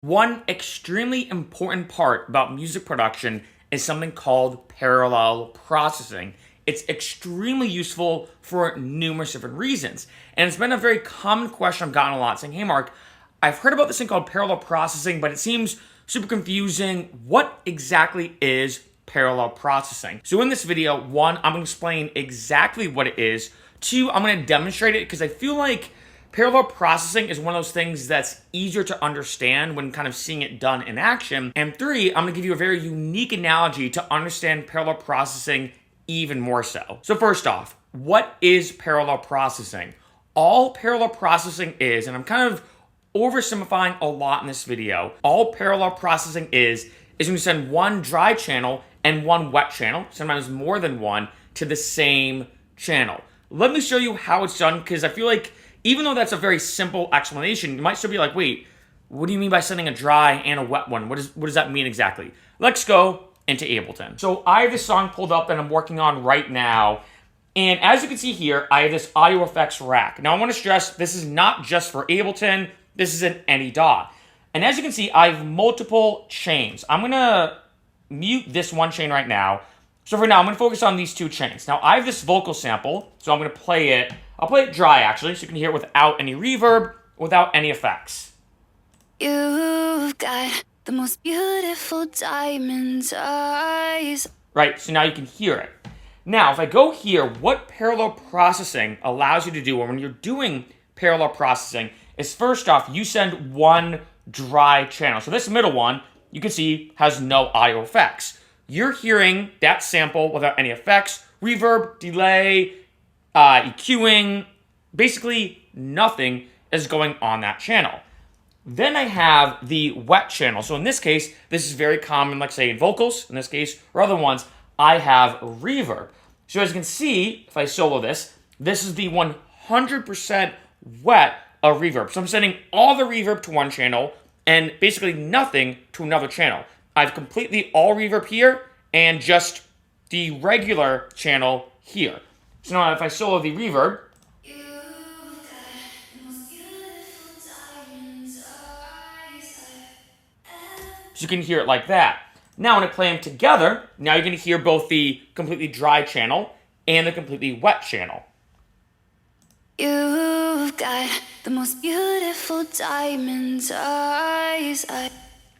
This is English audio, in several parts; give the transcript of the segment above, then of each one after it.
One extremely important part about music production is something called parallel processing. It's extremely useful for numerous different reasons. And it's been a very common question I've gotten a lot saying, hey Mark, I've heard about this thing called parallel processing, but it seems super confusing. What exactly is parallel processing? So in this video, one, I'm going to explain exactly what it is. Two, I'm going to demonstrate it because I feel like parallel processing is one of those things that's easier to understand when kind of seeing it done in action. And three, I'm going to give you a very unique analogy to understand parallel processing even more so. So first off, what is parallel processing? All parallel processing is, and I'm kind of oversimplifying a lot in this video, all parallel processing is when you send one dry channel and one wet channel, sometimes more than one, to the same channel. Let me show you how it's done, because I feel like even though that's a very simple explanation, you might still be like, wait, what do you mean by sending a dry and a wet one? What does that mean exactly? Let's go into Ableton. So I have this song pulled up that I'm working on right now. And as you can see here, I have this audio effects rack. Now I want to stress, this is not just for Ableton. This is in any DAW. And as you can see, I have multiple chains. I'm going to mute this one chain right now. So for now, I'm going to focus on these two chains. Now I have this vocal sample, so I'm going to play it. I'll play it dry, actually, so you can hear it without any reverb, without any effects. You've got the most beautiful diamond eyes. Right, so now you can hear it. Now, if I go here, what parallel processing allows you to do, or when you're doing parallel processing, is first off, you send one dry channel. So this middle one, you can see, has no audio effects. You're hearing that sample without any effects, reverb, delay, EQing, basically nothing is going on that channel. Then I have the wet channel. So in this case, this is very common, like say in vocals, in this case, or other ones, I have reverb. So as you can see, if I solo this, this is the 100% wet of reverb. So I'm sending all the reverb to one channel and basically nothing to another channel. I've completely all reverb here and just the regular channel here. So now if I solo the reverb, so you can hear it like that. Now when I play them together, now you're going to hear both the completely dry channel and the completely wet channel. You've got the most beautiful diamond eyes.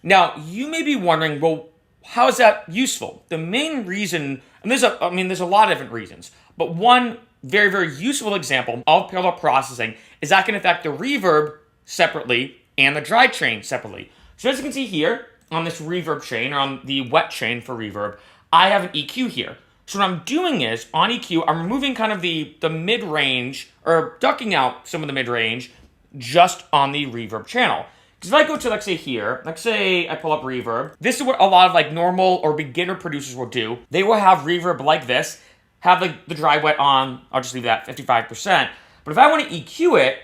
Now you may be wondering, well, how is that useful? The main reason, and there's a lot of different reasons, but one very, very useful example of parallel processing is that can affect the reverb separately and the dry chain separately. So as you can see here, on this reverb chain, or on the wet chain for reverb, I have an EQ here. So what I'm doing is, on EQ, I'm removing kind of the mid-range, or ducking out some of the mid-range, just on the reverb channel. Because if I go to, let's say here, let's say I pull up reverb, this is what a lot of like normal or beginner producers will do. They will have reverb like this, have like the dry wet on, I'll just leave that 55%. But if I want to EQ it,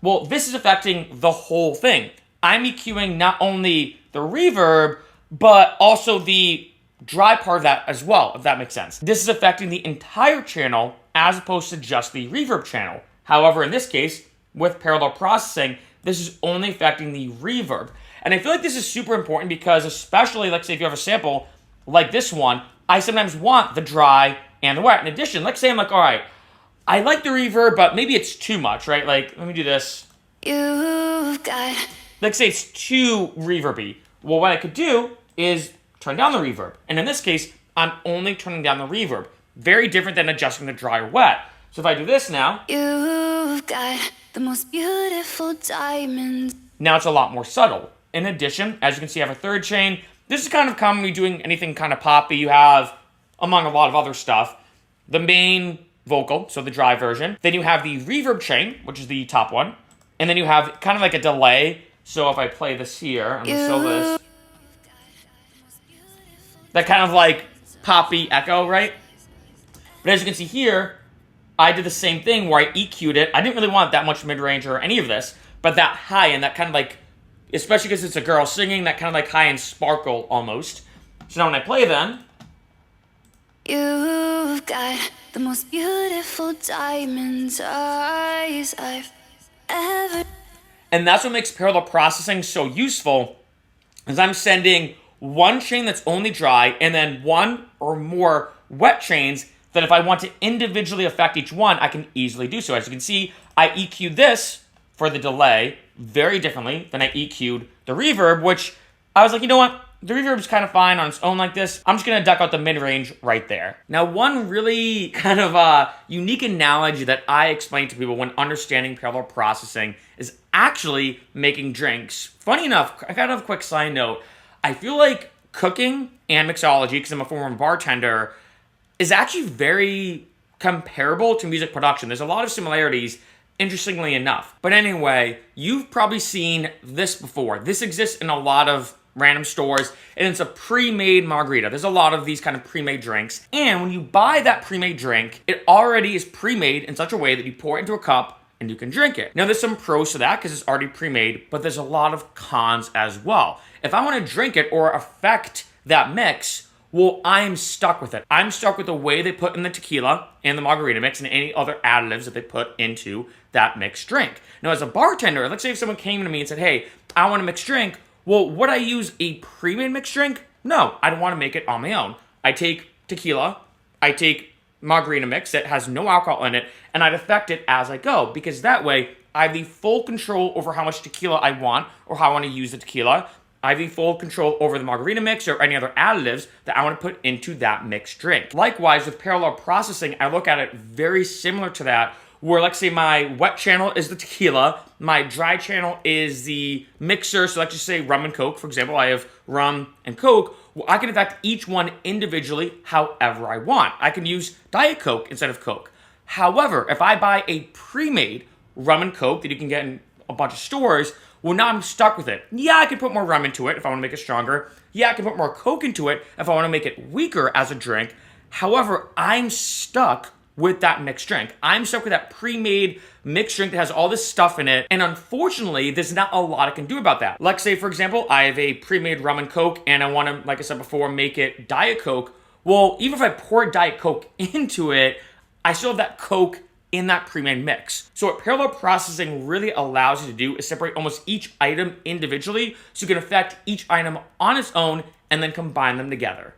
well, this is affecting the whole thing. I'm EQing not only the reverb, but also the dry part of that as well, if that makes sense. This is affecting the entire channel as opposed to just the reverb channel. However, in this case, with parallel processing, this is only affecting the reverb. And I feel like this is super important because especially, let's say if you have a sample like this one, I sometimes want the dry and the wet. In addition, let's say I'm like, all right, I like the reverb, but maybe it's too much, right? Like, let me do this. You've got... Let's say it's too reverby. Well, what I could do is turn down the reverb. And in this case, I'm only turning down the reverb. Very different than adjusting the dry or wet. So if I do this now, You've got the most beautiful diamonds. Now it's a lot more subtle. In addition, as you can see, I have a third chain. This is kind of common when you're doing anything kind of poppy. You have, among a lot of other stuff, the main vocal, so the dry version. Then you have the reverb chain, which is the top one. And then you have kind of like a delay. So if I play this here, I'm going to show this. That kind of like poppy echo, right? But as you can see here, I did the same thing where I EQ'd it. I didn't really want that much mid-range or any of this, but that high and that kind of like, especially because it's a girl singing, that kind of like high-end sparkle almost. So now when I play them, You've got the most beautiful diamond eyes I've ever... And that's what makes parallel processing so useful, is I'm sending one chain that's only dry and then one or more wet chains that if I want to individually affect each one, I can easily do so. As you can see, I EQ'd this for the delay very differently than I EQ'd the reverb, which I was like, you know what? The reverb's kind of fine on its own like this. I'm just going to duck out the mid-range right there. Now, one really kind of unique analogy that I explain to people when understanding parallel processing is actually making drinks. Funny enough, I got a quick side note. I feel like cooking and mixology, because I'm a former bartender, is actually very comparable to music production. There's a lot of similarities, interestingly enough. But anyway, you've probably seen this before. This exists in a lot of random stores, and it's a pre-made margarita. There's a lot of these kind of pre-made drinks, and when you buy that pre-made drink, it already is pre-made in such a way that you pour it into a cup and you can drink it. Now, there's some pros to that because it's already pre-made, but there's a lot of cons as well. If I want to drink it or affect that mix, well, I'm stuck with it. I'm stuck with the way they put in the tequila and the margarita mix and any other additives that they put into that mixed drink. Now, as a bartender, let's say if someone came to me and said, hey, I want a mixed drink, well, would I use a pre-made mixed drink? No, I'd want to make it on my own. I take tequila, I take margarita mix that has no alcohol in it, and I'd affect it as I go, because that way I have the full control over how much tequila I want or how I want to use the tequila. I have the full control over the margarita mix or any other additives that I want to put into that mixed drink. Likewise, with parallel processing, I look at it very similar to that, where let's say my wet channel is the tequila, my dry channel is the mixer, so let's just say rum and Coke, for example, I have rum and Coke. Well, I can affect each one individually however I want. I can use Diet Coke instead of Coke. However, if I buy a pre-made rum and Coke that you can get in a bunch of stores, well, now I'm stuck with it. Yeah, I can put more rum into it if I want to make it stronger. Yeah, I can put more Coke into it if I want to make it weaker as a drink. However, I'm stuck with that mixed drink. I'm stuck with that pre-made mixed drink that has all this stuff in it, and unfortunately, there's not a lot I can do about that. Let's say, for example, I have a pre-made rum and Coke, and I want to, like I said before, make it Diet Coke. Well, even if I pour Diet Coke into it, I still have that Coke in that pre-made mix. So what parallel processing really allows you to do is separate almost each item individually, so you can affect each item on its own and then combine them together.